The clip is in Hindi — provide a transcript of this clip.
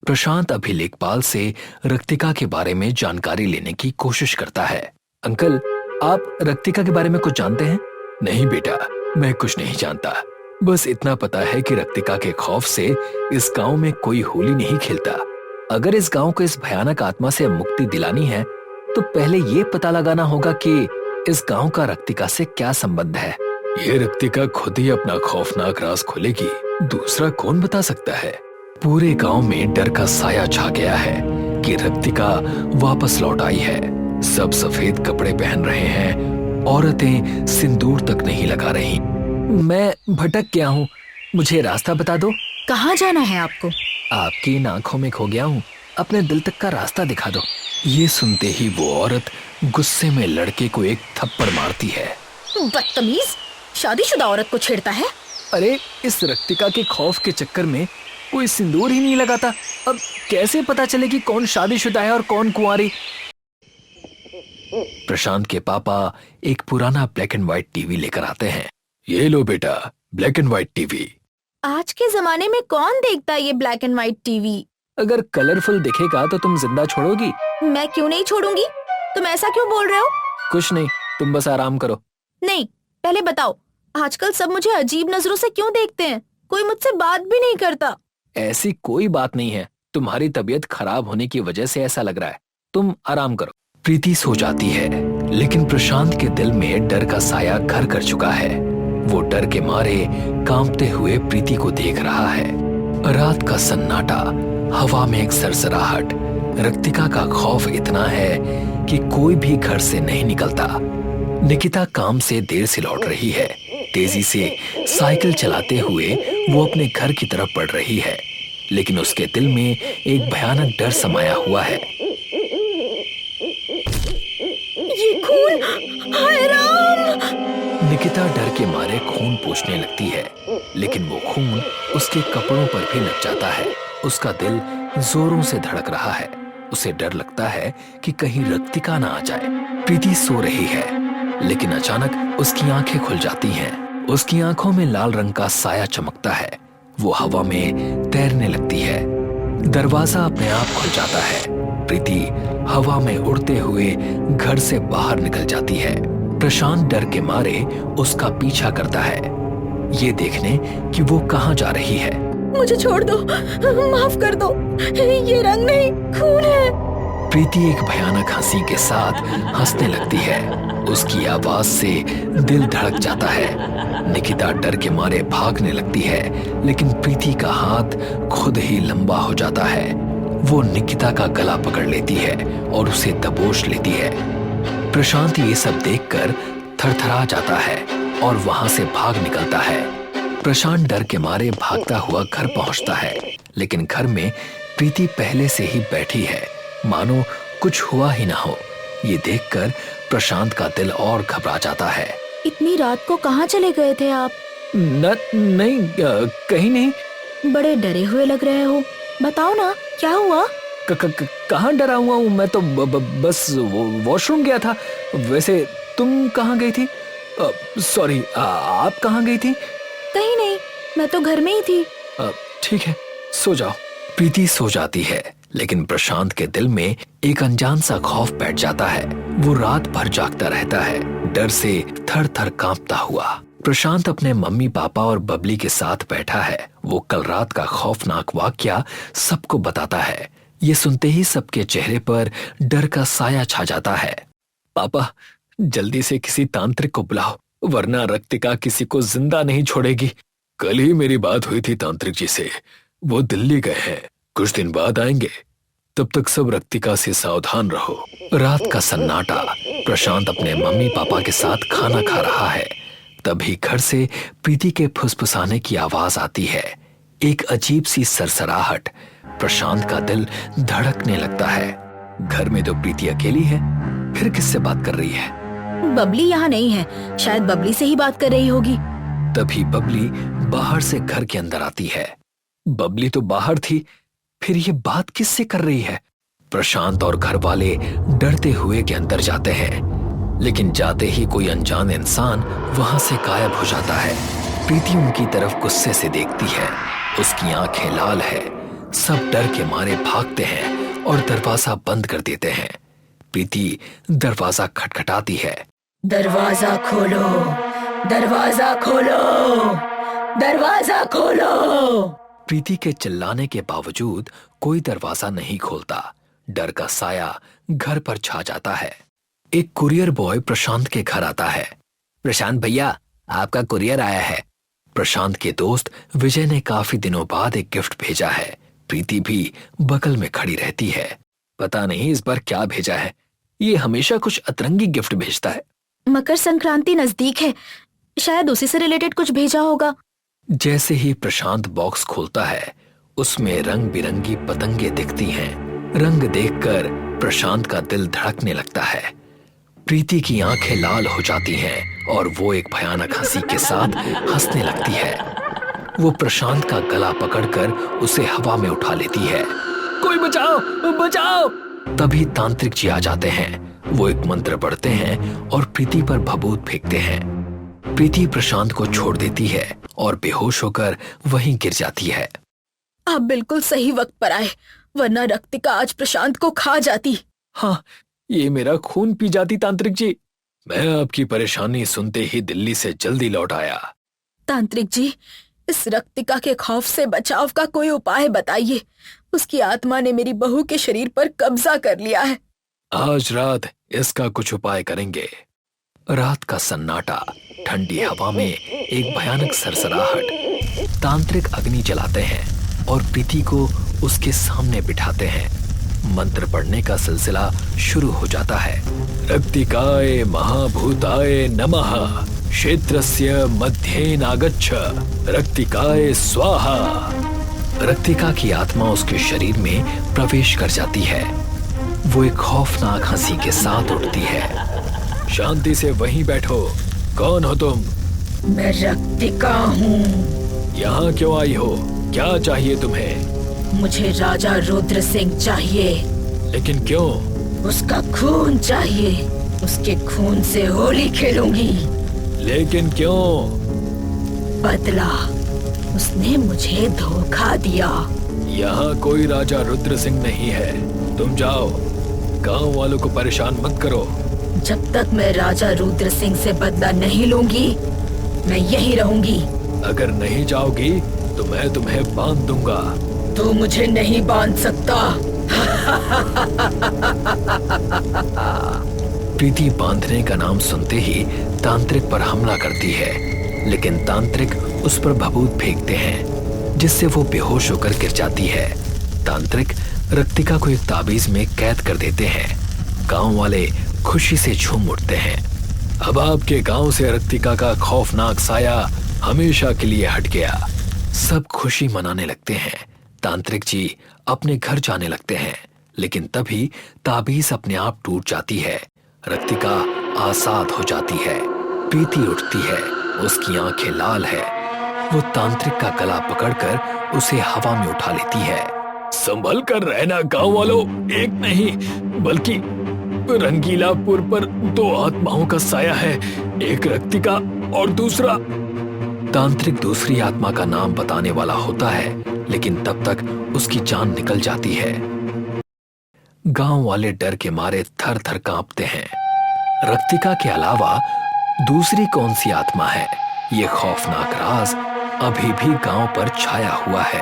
प्रशांत अभी लेखपाल से रक्तिका के बारे में जानकारी लेने की कोशिश करता है। अंकल, आप रक्तिका के बारे में कुछ जानते हैं? नहीं बेटा, मैं कुछ नहीं जानता। बस इतना पता है कि रक्तिका के खौफ से इस गांव में कोई होली नहीं खेलता। अगर इस गांव को इस भयानक आत्मा से मुक्ति दिलानी है तो पहले ये पता लगाना होगा कि इस गांव का रक्तिका से क्या संबंध है। ये रक्तिका खुद ही अपना खौफनाक राज खोलेगी, दूसरा कौन बता सकता है। पूरे गांव में डर का साया छा गया है कि रक्तिका वापस लौट आई है। सब सफेद कपड़े पहन रहे हैं, औरतें सिंदूर तक नहीं लगा रही। मैं भटक गया हूँ, मुझे रास्ता बता दो। कहाँ जाना है आपको? आपकी इन आंखों में खो गया हूँ, अपने दिल तक का रास्ता दिखा दो। ये सुनते ही वो औरत गुस्से में लड़के को एक थप्पड़ मारती है। बदतमीज, शादीशुदा औरत को छेड़ता है। अरे, इस रक्तिका के खौफ के चक्कर में कोई सिंदूर ही नहीं लगाता। अब कैसे पता चले कि कौन शादीशुदा है और कौन कुंवारी? प्रशांत के पापा एक पुराना ब्लैक एंड व्हाइट टीवी लेकर आते हैं। ये लो बेटा, ब्लैक एंड व्हाइट टीवी। आज के जमाने में कौन देखता है ये ब्लैक एंड व्हाइट टीवी? अगर कलरफुल दिखेगा तो तुम जिंदा छोड़ोगी? मैं क्यों नहीं छोड़ूंगी? तुम ऐसा क्यों बोल रहे हो? कुछ नहीं, तुम बस आराम करो। नहीं, पहले बताओ, आजकल सब मुझे अजीब नजरों से क्यों देखते हैं? कोई मुझसे बात भी नहीं करता। ऐसी कोई बात नहीं है, तुम्हारी तबीयत खराब होने की वजह से ऐसा लग रहा है। तुम आराम करो। प्रीति सो जाती है, लेकिन प्रशांत के दिल में डर का साया घर कर चुका है। वो डर के मारे कांपते हुए प्रीति को देख रहा है। रात का सन्नाटा, हवा में एक सरसराहट। रक्तिका का खौफ इतना है कि कोई भी घर से नहीं निकलता। निकिता काम से देर से लौट रही है। तेजी से साइकिल चलाते हुए वो अपने घर की तरफ बढ़ रही है, लेकिन उसके दिल में एक भयानक डर समाया हुआ है। ये खून! हाय राम! निकिता डर के मारे खून पोंछने लगती है, लेकिन वो खून उसके कपड़ों पर भी लग जाता है। उसका दिल जोरों से धड़क रहा है। उसे डर लगता है कि कहीं रक्तिका ना आ जाए। प्रीति सो रही है, लेकिन अचानक उसकी आंखें खुल जाती हैं। उसकी आंखों में लाल रंग का साया चमकता है। वो हवा में तैरने लगती है। दरवाजा अपने आप खुल जाता है। प्रीति हवा में उड़ते हुए घर से बाहर निकल जाती है। प्रशांत डर के मारे उसका पीछा करता है, ये देखने कि वो कहाँ जा रही है। मुझे छोड़ दो, माफ कर दो, ये रंग नहीं, खून है। प्रीति एक भयानक हंसी के साथ हंसने लगती है। उसकी आवाज से दिल धड़क जाता है। निकिता डर के मारे भागने लगती है, लेकिन प्रीति का हाथ खुद ही लंबा हो जाता है। वो निकिता का गला पकड़ लेती है और उसे दबोच लेती है। प्रशांत ये सब देखकर थरथरा जाता है और वहां से भाग निकलता है। प्रशांत डर के मारे भागता हुआ घर पहुंचता है, लेकिन घर में प्रीति पहले से ही बैठी है, मानो कुछ हुआ ही ना हो। ये देखकर प्रशांत का दिल और घबरा जाता है। इतनी रात को कहाँ चले गए थे आप? नहीं, कहीं नहीं। बड़े डरे हुए लग रहे हो, बताओ ना क्या हुआ? कहाँ डरा हुआ हूँ मैं तो बस वॉशरूम गया था। वैसे तुम कहाँ गई थी? सॉरी, आप कहाँ गई थी? कहीं नहीं, मैं तो घर में ही थी। ठीक है, सो जाओ। प्रीति सो जाती है, लेकिन प्रशांत के दिल में एक अनजान सा खौफ बैठ जाता है। वो रात भर जागता रहता है, डर से थर थर कांपता हुआ। प्रशांत अपने मम्मी पापा और बबली के साथ बैठा है। वो कल रात का खौफनाक वाकया सबको बताता है। ये सुनते ही सबके चेहरे पर डर का साया छा जाता है। पापा, जल्दी से किसी तांत्रिक को बुलाओ, वरना रक्तिका किसी को जिंदा नहीं छोड़ेगी। कल ही मेरी बात हुई थी तांत्रिक जी से, वो दिल्ली गए हैं, कुछ दिन बाद आएंगे। तब तक सब रक्तिका से सावधान रहो। रात का सन्नाटा। प्रशांत अपने मम्मी पापा के साथ खाना खा रहा है। तभी घर से प्रीति के फुसफुसाने की आवाज आती है। एक अजीब सी सरसराहट। प्रशांत का दिल धड़कने लगता है। घर में तो प्रीति अकेली है, फिर किससे बात कर रही है? बबली यहाँ नहीं है, शायद बबली से ही बात कर रही होगी। तभी बबली बाहर से घर के अंदर आती है। बबली तो बाहर थी, फिर ये बात किससे कर रही है? प्रशांत और घर वाले डरते हुए के अंदर जाते हैं, लेकिन जाते ही कोई अनजान इंसान वहां से गायब हो जाता है। प्रीति उनकी तरफ गुस्से से देखती है। उसकी आंखें लाल है, सब डर के मारे भागते हैं और दरवाजा बंद कर देते हैं। प्रीति दरवाजा खटखटाती है। दरवाजा खोलो, दरवाजा खोलो, दरवाजा खोलो। प्रीति के चिल्लाने के बावजूद कोई दरवाजा नहीं खोलता। डर का साया घर पर छा जाता है। एक कुरियर बॉय प्रशांत के घर आता है। प्रशांत भैया, आपका कुरियर आया है। प्रशांत के दोस्त विजय ने काफी दिनों बाद एक गिफ्ट भेजा है। प्रीति भी बगल में खड़ी रहती है। पता नहीं इस बार क्या भेजा है, ये हमेशा कुछ अतरंगी गिफ्ट भेजता है। मकर संक्रांति नजदीक है, शायद उसी से रिलेटेड कुछ भेजा होगा। जैसे ही प्रशांत बॉक्स खोलता है, उसमें रंग बिरंगी पतंगे दिखती हैं। रंग देखकर प्रशांत का दिल धड़कने लगता है। प्रीति की आंखें लाल हो जाती हैं और वो एक भयानक हंसी के साथ हंसने लगती है। वो प्रशांत का गला पकड़कर उसे हवा में उठा लेती है। कोई बचाओ, बचाओ! तभी तांत्रिक जी आ जाते हैं। वो एक मंत्र पढ़ते हैं और प्रीति पर भभूत फेंकते हैं। प्रीति प्रशांत को छोड़ देती है और बेहोश होकर वहीं गिर जाती है। आप बिल्कुल सही वक्त पर आए, वरना रक्तिका आज प्रशांत को खा जाती। हाँ, ये मेरा खून पी जाती तांत्रिक जी। मैं आपकी परेशानी सुनते ही दिल्ली से जल्दी लौट आया। तांत्रिक जी, इस रक्तिका के खौफ से बचाव का कोई उपाय बताइए। उसकी आत्मा ने मेरी बहू के शरीर पर कब्जा कर लिया है। आज रात इसका कुछ उपाय करेंगे। रात का सन्नाटा, ठंडी हवा में एक भयानक सरसराहट। तांत्रिक अग्नि जलाते हैं और प्रीति को उसके सामने बिठाते हैं। मंत्र पढ़ने का सिलसिला शुरू हो जाता है। रक्तिकाय महाभूताय नमः, क्षेत्रस्य मध्येनागच्छ, रक्तिकाय स्वाहा। रक्तिका की आत्मा उसके शरीर में प्रवेश कर जाती है। वो एक खौफनाक हंसी के साथ उठती है। शांति से वहीं बैठो। कौन हो तुम? मैं रक्तिका हूँ। यहाँ क्यों आई हो? क्या चाहिए तुम्हें? मुझे राजा रुद्र सिंह चाहिए। लेकिन क्यों? उसका खून चाहिए। उसके खून से होली खेलूंगी। लेकिन क्यों? बदला, उसने मुझे धोखा दिया। यहाँ कोई राजा रुद्र सिंह नहीं है। तुम जाओ, गांव वालों को परेशान मत करो। जब तक मैं राजा रुद्र सिंह से बदला नहीं लूंगी, मैं यहीं रहूंगी। अगर नहीं जाओगी तो मैं तुम्हें बांध दूंगा। तू मुझे नहीं बांध सकता। प्रीति बांधने का नाम सुनते ही तांत्रिक पर हमला करती है, लेकिन तांत्रिक उस पर भभूत फेंकते हैं, जिससे वो बेहोश होकर गिर जाती है। तांत्रिक रक्तिका को एक ताबीज में कैद कर देते हैं। गांव वाले खुशी से झूम उठते हैं। अब आपके गांव से रक्तिका का खौफनाक साया हमेशा के लिए हट गया। सब खुशी मनाने लगते हैं। तांत्रिक जी अपने घर जाने लगते हैं, लेकिन तभी ताबीज अपने आप टूट जाती है। रक्तिका आजाद हो जाती है। प्रीति उठती है, उसकी आंखें लाल है। वो तांत्रिक का गला पकड़कर उसे हवा में उठा लेती है। संभल कर रहना गांव वालों, एक नहीं बल्कि रंगीलापुर पर 2 आत्माओं का साया है, एक रक्तिका और दूसरा। तांत्रिक दूसरी आत्मा का नाम बताने वाला होता है, लेकिन तब तक उसकी जान निकल जाती है। गांव वाले डर के मारे थर थर कांपते हैं। रक्तिका के अलावा दूसरी कौन सी आत्मा है, ये खौफनाक राज अभी भी गांव पर छाया हुआ है।